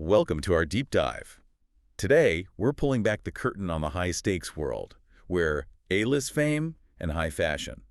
Welcome to our deep dive. Today, we're pulling back the curtain on the high-stakes world, where A-list fame and high fashion,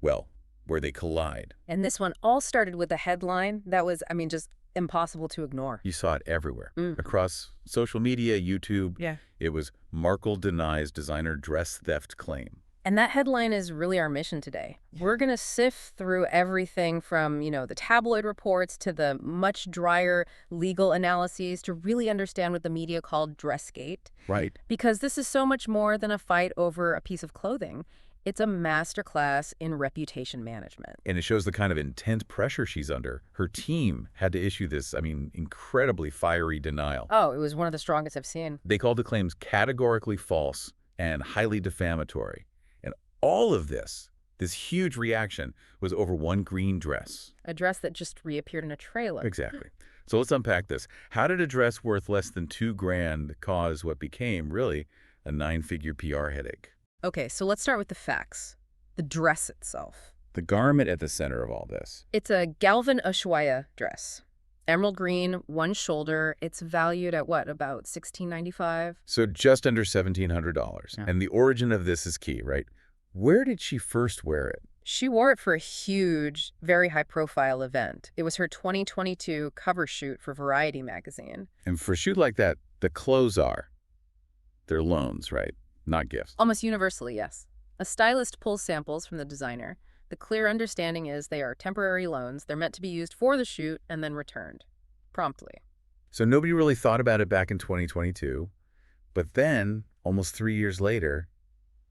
well, where they collide. And this one all started with a headline that was, just impossible to ignore. You saw it everywhere. Across social media, YouTube. Yeah. It was Markle denies designer dress theft claim. And that headline is really our mission today. We're going to sift through everything from, the tabloid reports to the much drier legal analyses to really understand what the media called Dressgate. Right. Because this is so much more than a fight over a piece of clothing. It's a masterclass in reputation management. And it shows the kind of intense pressure she's under. Her team had to issue this, incredibly fiery denial. Oh, it was one of the strongest I've seen. They called the claims categorically false and highly defamatory. And all of this huge reaction, was over one green dress. A dress that just reappeared in a trailer. Exactly. So let's unpack this. How did a dress worth less than $2,000 cause what became, really, a 9-figure PR headache? Okay, so let's start with the facts. The dress itself. The garment at the center of all this. It's a Galvan Ushuaia dress. Emerald green, one shoulder. It's valued at what, about $1,695? So just under $1,700. Yeah. And the origin of this is key, right? Where did she first wear it? She wore it for a huge, very high-profile event. It was her 2022 cover shoot for Variety magazine. And for a shoot like that, the clothes they're loans, right? Not gifts. Almost universally, yes. A stylist pulls samples from the designer. The clear understanding is they are temporary loans. They're meant to be used for the shoot and then returned. Promptly. So nobody really thought about it back in 2022. But then, almost 3 years later,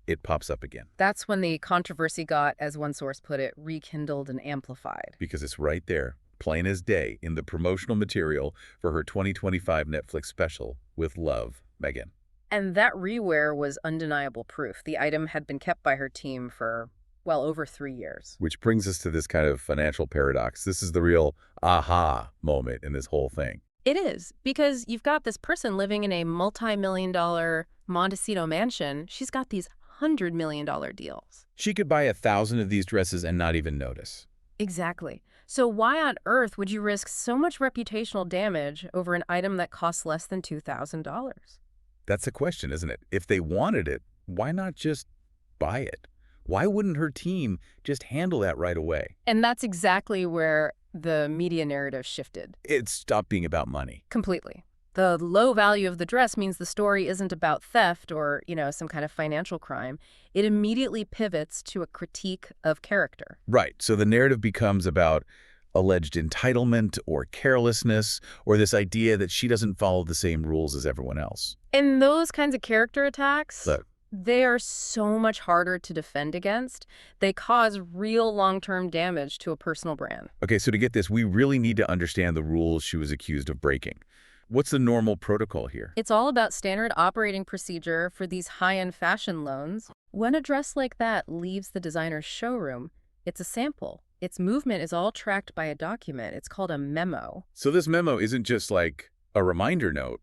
it pops up again. That's when the controversy got, as one source put it, rekindled and amplified. Because it's right there, plain as day, in the promotional material for her 2025 Netflix special, With Love, Meghan. And that rewear was undeniable proof. The item had been kept by her team for, well, over 3 years. Which brings us to this kind of financial paradox. This is the real aha moment in this whole thing. It is, because you've got this person living in a multi-million-dollar Montecito mansion. She's got these $100 million deals. She could buy 1,000 of these dresses and not even notice. Exactly. So why on earth would you risk so much reputational damage over an item that costs less than $2,000? That's the question, isn't it? If they wanted it, why not just buy it? Why wouldn't her team just handle that right away? And that's exactly where the media narrative shifted. It stopped being about money. Completely. The low value of the dress means the story isn't about theft or, some kind of financial crime. It immediately pivots to a critique of character. Right. So the narrative becomes about alleged entitlement or carelessness or this idea that she doesn't follow the same rules as everyone else. And those kinds of character attacks, Look, they are so much harder to defend against. They cause real long-term damage to a personal brand. okay, so to get this, we really need to understand the rules she was accused of breaking. What's the normal protocol here? It's all about standard operating procedure for these high-end fashion loans. When a dress like that leaves the designer's showroom, it's a sample. Its movement is all tracked by a document. It's called a memo. So this memo isn't just like a reminder note.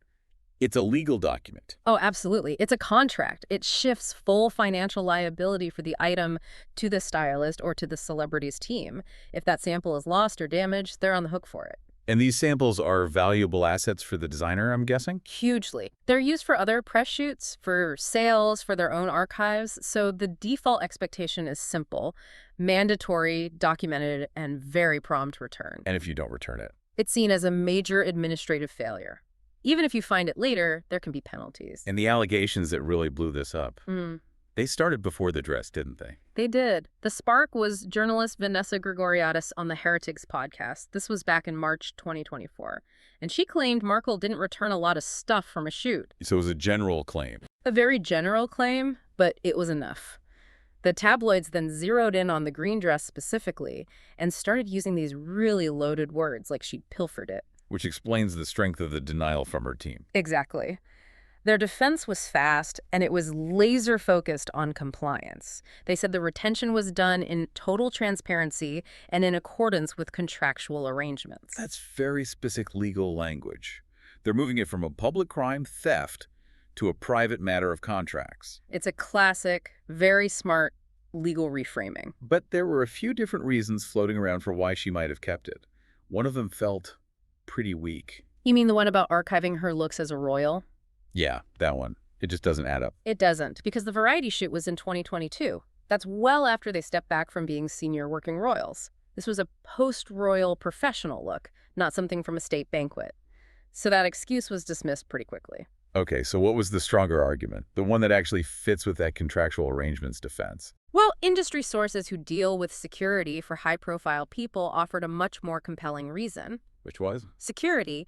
It's a legal document. Oh, absolutely. It's a contract. It shifts full financial liability for the item to the stylist or to the celebrity's team. If that sample is lost or damaged, they're on the hook for it. And these samples are valuable assets for the designer, I'm guessing? Hugely. They're used for other press shoots, for sales, for their own archives. So the default expectation is simple, mandatory, documented, and very prompt return. And if you don't return it? It's seen as a major administrative failure. Even if you find it later, there can be penalties. And the allegations that really blew this up, they started before the dress, didn't they? They did. The spark was journalist Vanessa Grigoriadis on the Heretics podcast. This was back in March 2024. And she claimed Markle didn't return a lot of stuff from a shoot. So it was a general claim. A very general claim, but it was enough. The tabloids then zeroed in on the green dress specifically and started using these really loaded words like she pilfered it. Which explains the strength of the denial from her team. Exactly. Their defense was fast, and it was laser-focused on compliance. They said the retention was done in total transparency and in accordance with contractual arrangements. That's very specific legal language. They're moving it from a public crime, theft, to a private matter of contracts. It's a classic, very smart legal reframing. But there were a few different reasons floating around for why she might have kept it. One of them felt pretty weak. You mean the one about archiving her looks as a royal? Yeah, that one. It just doesn't add up. It doesn't, because the variety shoot was in 2022. That's well after they stepped back from being senior working royals. This was a post-royal professional look, not something from a state banquet. So that excuse was dismissed pretty quickly. Okay, so what was the stronger argument? The one that actually fits with that contractual arrangements defense? Well, industry sources who deal with security for high-profile people offered a much more compelling reason. Which was? Security.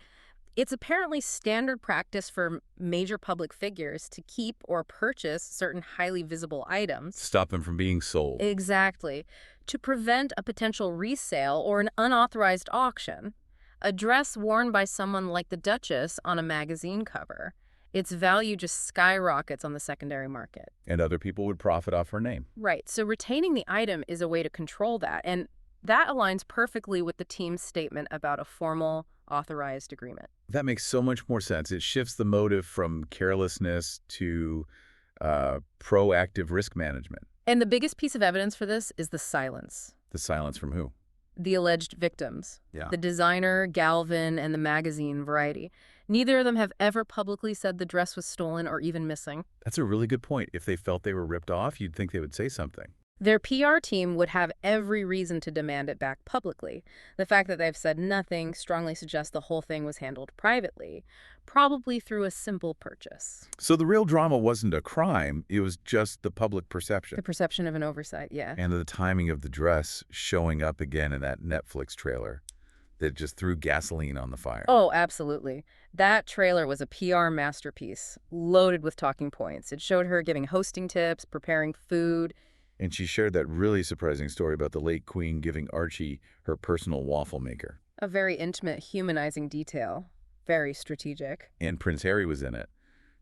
It's apparently standard practice for major public figures to keep or purchase certain highly visible items. Stop them from being sold. Exactly. To prevent a potential resale or an unauthorized auction. A dress worn by someone like the Duchess on a magazine cover. Its value just skyrockets on the secondary market. And other people would profit off her name. Right. So retaining the item is a way to control that. And that aligns perfectly with the team's statement about a formal, authorized agreement. That makes so much more sense. It shifts the motive from carelessness to proactive risk management. And the biggest piece of evidence for this is the silence. The silence from who? The alleged victims. Yeah. The designer, Galvan, and the magazine Variety. Neither of them have ever publicly said the dress was stolen or even missing. That's a really good point. If they felt they were ripped off, you'd think they would say something. Their PR team would have every reason to demand it back publicly. The fact that they've said nothing strongly suggests the whole thing was handled privately, probably through a simple purchase. So the real drama wasn't a crime, it was just the public perception. The perception of an oversight, yeah. And the timing of the dress showing up again in that Netflix trailer that just threw gasoline on the fire. Oh, absolutely. That trailer was a PR masterpiece, loaded with talking points. It showed her giving hosting tips, preparing food. And she shared that really surprising story about the late Queen giving Archie her personal waffle maker. A very intimate, humanizing detail. Very strategic. And Prince Harry was in it,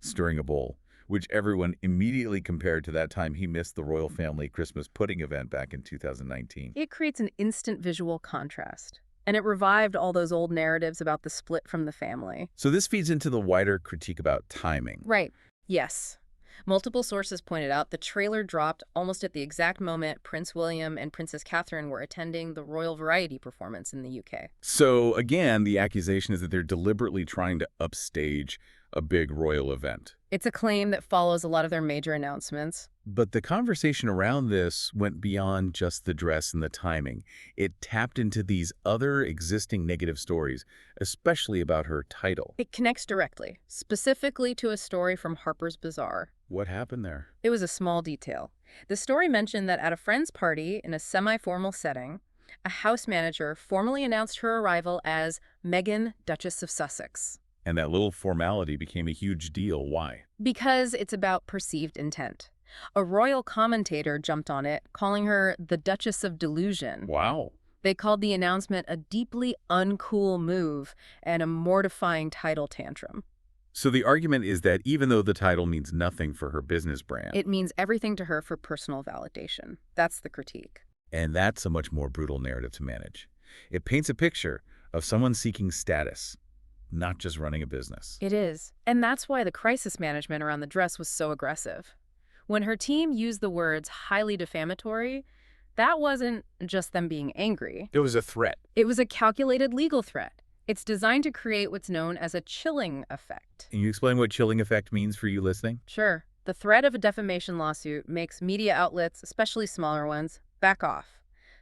stirring a bowl, which everyone immediately compared to that time he missed the royal family Christmas pudding event back in 2019. It creates an instant visual contrast. And it revived all those old narratives about the split from the family. So this feeds into the wider critique about timing. Right. Yes. Multiple sources pointed out the trailer dropped almost at the exact moment Prince William and Princess Catherine were attending the Royal Variety performance in the UK. So again, the accusation is that they're deliberately trying to upstage a big royal event. It's a claim that follows a lot of their major announcements. But the conversation around this went beyond just the dress and the timing. It tapped into these other existing negative stories, especially about her title. It connects directly, specifically to a story from Harper's Bazaar. What happened there? It was a small detail. The story mentioned that at a friend's party in a semi-formal setting, a house manager formally announced her arrival as Meghan, Duchess of Sussex. And that little formality became a huge deal. Why? Because it's about perceived intent. A royal commentator jumped on it, calling her the Duchess of Delusion. Wow. They called the announcement a deeply uncool move and a mortifying title tantrum. So the argument is that even though the title means nothing for her business brand, It means everything to her for personal validation. That's the critique. and that's a much more brutal narrative to manage. It paints a picture of someone seeking status, not just running a business. It is. And that's why the crisis management around the dress was so aggressive. When her team used the words highly defamatory, that wasn't just them being angry. It was a threat. It was a calculated legal threat. It's designed to create what's known as a chilling effect. Can you explain what chilling effect means for you listening? Sure. The threat of a defamation lawsuit makes media outlets, especially smaller ones, back off.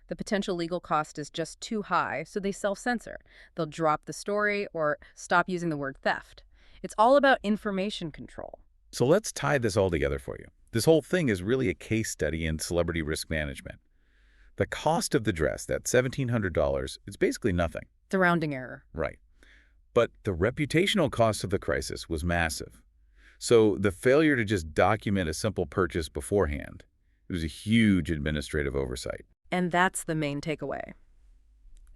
The potential legal cost is just too high, so they self-censor. They'll drop the story or stop using the word theft. It's all about information control. So let's tie this all together for you. This whole thing is really a case study in celebrity risk management. The cost of the dress, that $1,700, it's basically nothing. The rounding error. Right. But the reputational cost of the crisis was massive. So the failure to just document a simple purchase beforehand, it was a huge administrative oversight. And that's the main takeaway.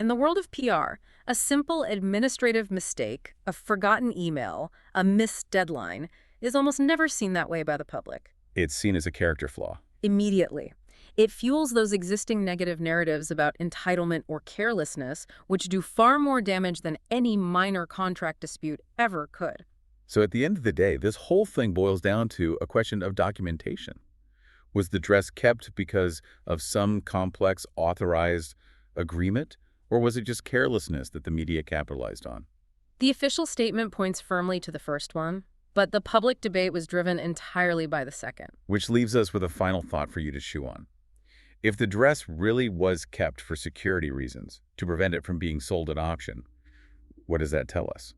In the world of PR, a simple administrative mistake, a forgotten email, a missed deadline, is almost never seen that way by the public. It's seen as a character flaw. Immediately. It fuels those existing negative narratives about entitlement or carelessness, which do far more damage than any minor contract dispute ever could. So at the end of the day, this whole thing boils down to a question of documentation. Was the dress kept because of some complex authorized agreement, or was it just carelessness that the media capitalized on? The official statement points firmly to the first one, but the public debate was driven entirely by the second. Which leaves us with a final thought for you to chew on. If the dress really was kept for security reasons, to prevent it from being sold at auction, what does that tell us?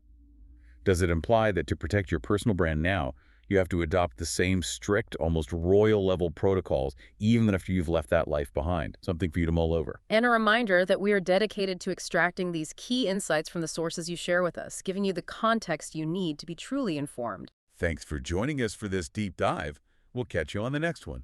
Does it imply that to protect your personal brand now, you have to adopt the same strict, almost royal-level protocols, even after you've left that life behind? Something for you to mull over. And a reminder that we are dedicated to extracting these key insights from the sources you share with us, giving you the context you need to be truly informed. Thanks for joining us for this deep dive. We'll catch you on the next one.